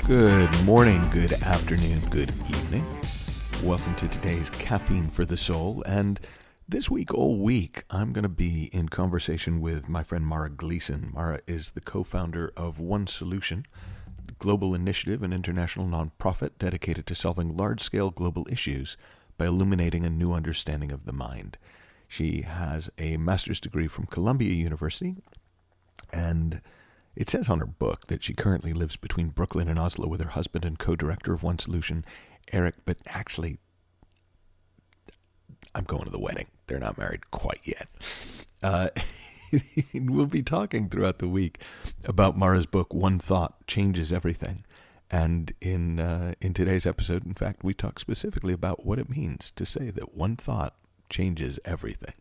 Good morning, good afternoon, good evening. Welcome to today's Caffeine for the Soul. And this week, all week, I'm going to be in conversation with my friend Mara Gleason. Mara is the co-founder of One Solution, a global initiative, an international nonprofit dedicated to solving large-scale global issues by illuminating a new understanding of the mind. She has a master's degree from Columbia University, and it says on her book that she currently lives between Brooklyn and Oslo with her husband and co-director of One Solution, Eric, but actually, I'm going to the wedding. They're not married quite yet. We'll be talking throughout the week about Mara's book, One Thought Changes Everything. And in today's episode, in fact, we talk specifically about what it means to say that one thought changes everything.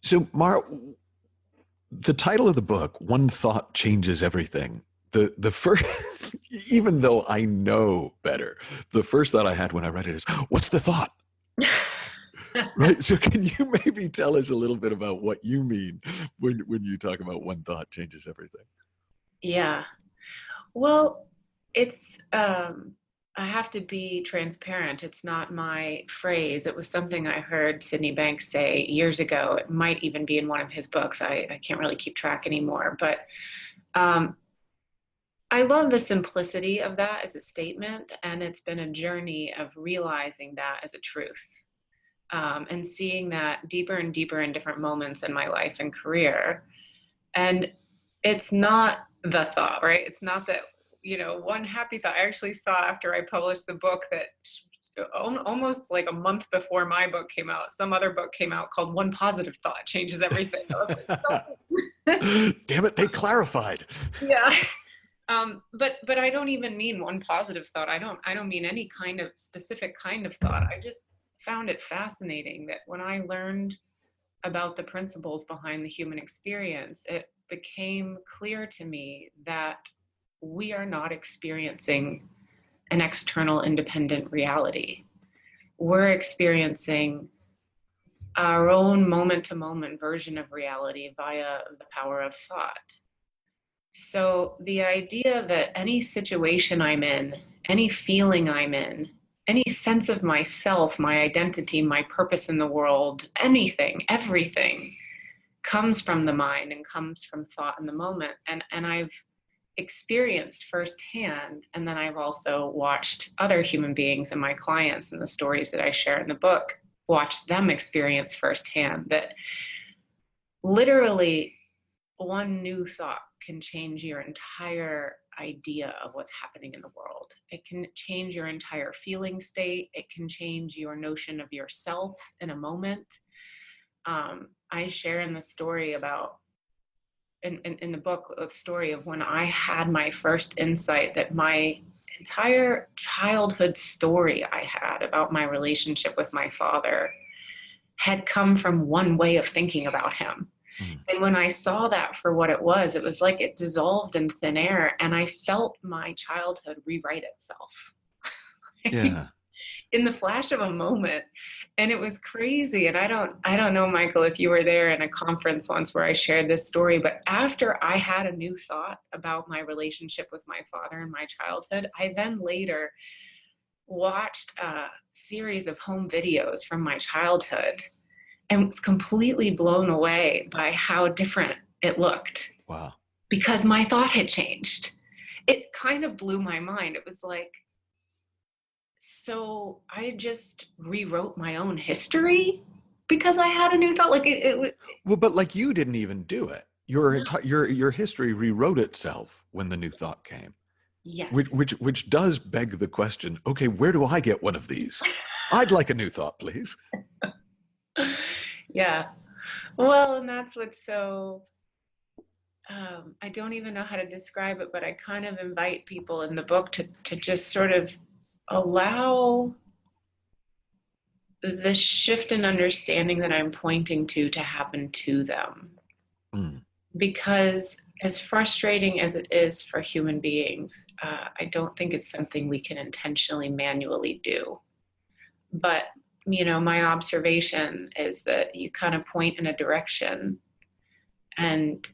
So, Mara, the title of the book, One Thought Changes Everything, the first, even though I know better, the first thought I had when I read it is, what's the thought? Right. So can you maybe tell us a little bit about what you mean when you talk about one thought changes everything? Yeah. Well, it's, I have to be transparent. It's not my phrase. It was something I heard Sydney Banks say years ago. It might even be in one of his books. I can't really keep track anymore, but I love the simplicity of that as a statement. And it's been a journey of realizing that as a truth. And seeing that deeper and deeper in different moments in my life and career. And it's not the thought, right? It's not that, one happy thought. I actually saw after I published the book that almost like a month before my book came out, some other book came out called One Positive Thought Changes Everything. I was like, damn it, they clarified. Yeah. But I don't even mean one positive thought. I don't mean any kind of specific kind of thought. I just found it fascinating that when I learned about the principles behind the human experience, it became clear to me that we are not experiencing an external independent reality. We're experiencing our own moment-to-moment version of reality via the power of thought. So the idea that any situation I'm in, any feeling I'm in, any sense of myself, my identity, my purpose in the world, anything, everything comes from the mind and comes from thought in the moment. And I've experienced firsthand, and then I've also watched other human beings and my clients and the stories that I share in the book, watched them experience firsthand that literally one new thought can change your entire idea of what's happening in the world. It can change your entire feeling state. It can change your notion of yourself in a moment. I share in the story about, in the book, a story of when I had my first insight that my entire childhood story I had about my relationship with my father had come from one way of thinking about him. And when I saw that for what it was like it dissolved in thin air, and I felt my childhood rewrite itself. Yeah. In the flash of a moment. And it was crazy. And I don't know, Michael, if you were there in a conference once where I shared this story, but after I had a new thought about my relationship with my father in my childhood, I then later watched a series of home videos from my childhood and was completely blown away by how different it looked. Wow. Because my thought had changed. It kind of blew my mind. It was like, so I just rewrote my own history because I had a new thought. Like well, but like you didn't even do it. Your history rewrote itself when the new thought came. Yes. Which does beg the question, okay, where do I get one of these? I'd like a new thought, please. Yeah. Well, and that's what's so, I don't even know how to describe it, but I kind of invite people in the book to just sort of allow the shift in understanding that I'm pointing to happen to them. Because as frustrating as it is for human beings, I don't think it's something we can intentionally manually do. But my observation is that you kind of point in a direction and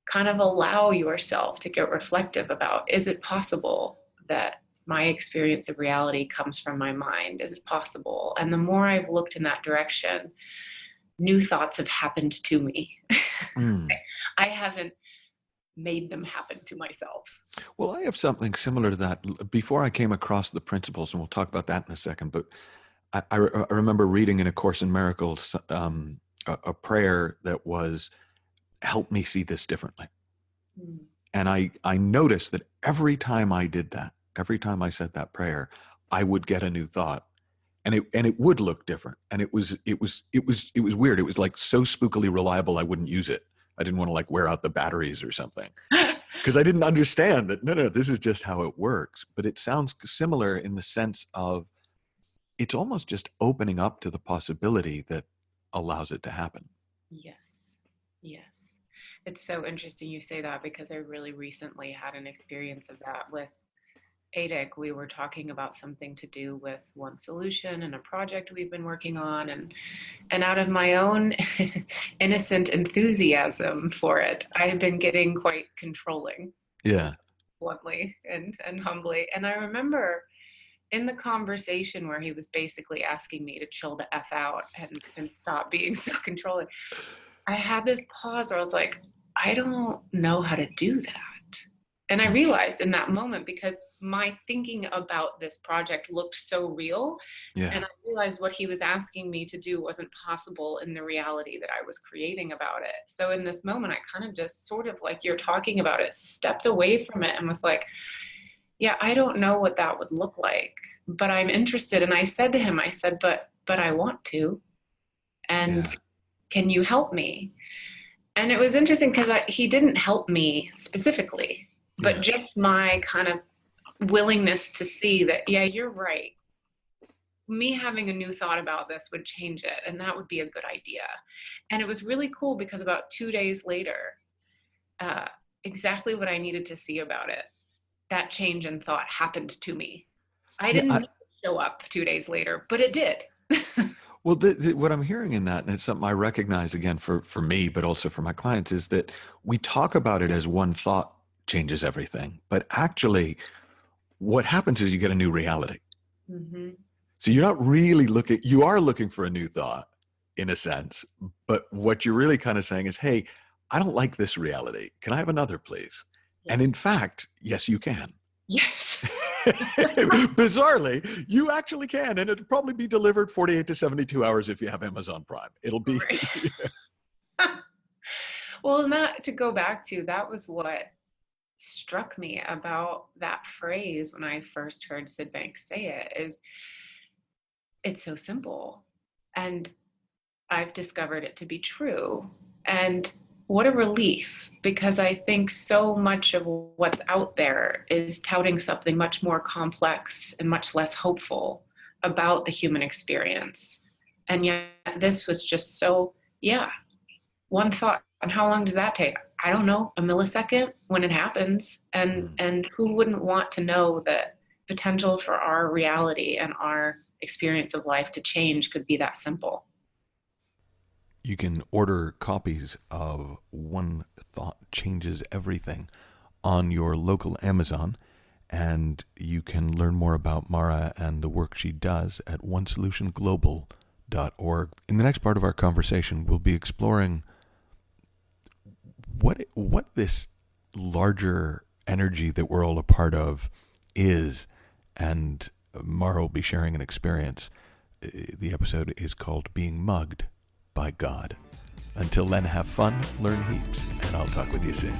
kind of allow yourself to get reflective about, is it possible that my experience of reality comes from my mind? Is it possible? And the more I've looked in that direction, new thoughts have happened to me. Mm. I haven't made them happen to myself. Well, I have something similar to that. Before I came across the principles, and we'll talk about that in a second, but I remember reading in A Course in Miracles a prayer that was, help me see this differently. Mm. And I noticed that every time I did that, every time I said that prayer, I would get a new thought, and it would look different. And it was weird. It was like so spookily reliable, I wouldn't use it. I didn't want to like wear out the batteries or something, because I didn't understand that, no, this is just how it works. But it sounds similar in the sense of, it's almost just opening up to the possibility that allows it to happen. Yes. Yes. It's so interesting you say that, because I really recently had an experience of that with ADIC. We were talking about something to do with One Solution and a project we've been working on, and out of my own innocent enthusiasm for it, I had been getting quite controlling. Yeah. Bluntly and humbly. And I remember in the conversation where he was basically asking me to chill the F out and stop being so controlling, I had this pause where I was like, I don't know how to do that. And I realized in that moment, because my thinking about this project looked so real, and I realized what he was asking me to do wasn't possible in the reality that I was creating about it. So in this moment, I kind of just sort of, like you're talking about it, stepped away from it and was like, yeah, I don't know what that would look like, but I'm interested. And I said to him, I said, but I want to. And can you help me? And it was interesting because he didn't help me specifically, but just my kind of willingness to see that, yeah, you're right. Me having a new thought about this would change it, and that would be a good idea. And it was really cool because about 2 days later, exactly what I needed to see about it, that change in thought happened to me. I didn't need to show up 2 days later, but it did. Well, what I'm hearing in that, and it's something I recognize again for me, but also for my clients, is that we talk about it as one thought changes everything. But actually, what happens is you get a new reality. Mm-hmm. So you're not really you are looking for a new thought in a sense. But what you're really kind of saying is, hey, I don't like this reality. Can I have another, please? Yes. And in fact, yes, you can. Yes. Bizarrely, you actually can, and it'll probably be delivered 48 to 72 hours if you have Amazon Prime. It'll be. Right. Well, to go back to, that was what struck me about that phrase when I first heard Sid Banks say it, is it's so simple. And I've discovered it to be true. And what a relief, because I think so much of what's out there is touting something much more complex and much less hopeful about the human experience. And yet this was just so, one thought. And how long does that take? I don't know, a millisecond when it happens. And who wouldn't want to know that potential for our reality and our experience of life to change could be that simple? You can order copies of One Thought Changes Everything on your local Amazon, and you can learn more about Mara and the work she does at onesolutionglobal.org. In the next part of our conversation, we'll be exploring what this larger energy that we're all a part of is, and Mara will be sharing an experience. The episode is called Being Mugged by God. Until then, have fun, learn heaps, and I'll talk with you soon.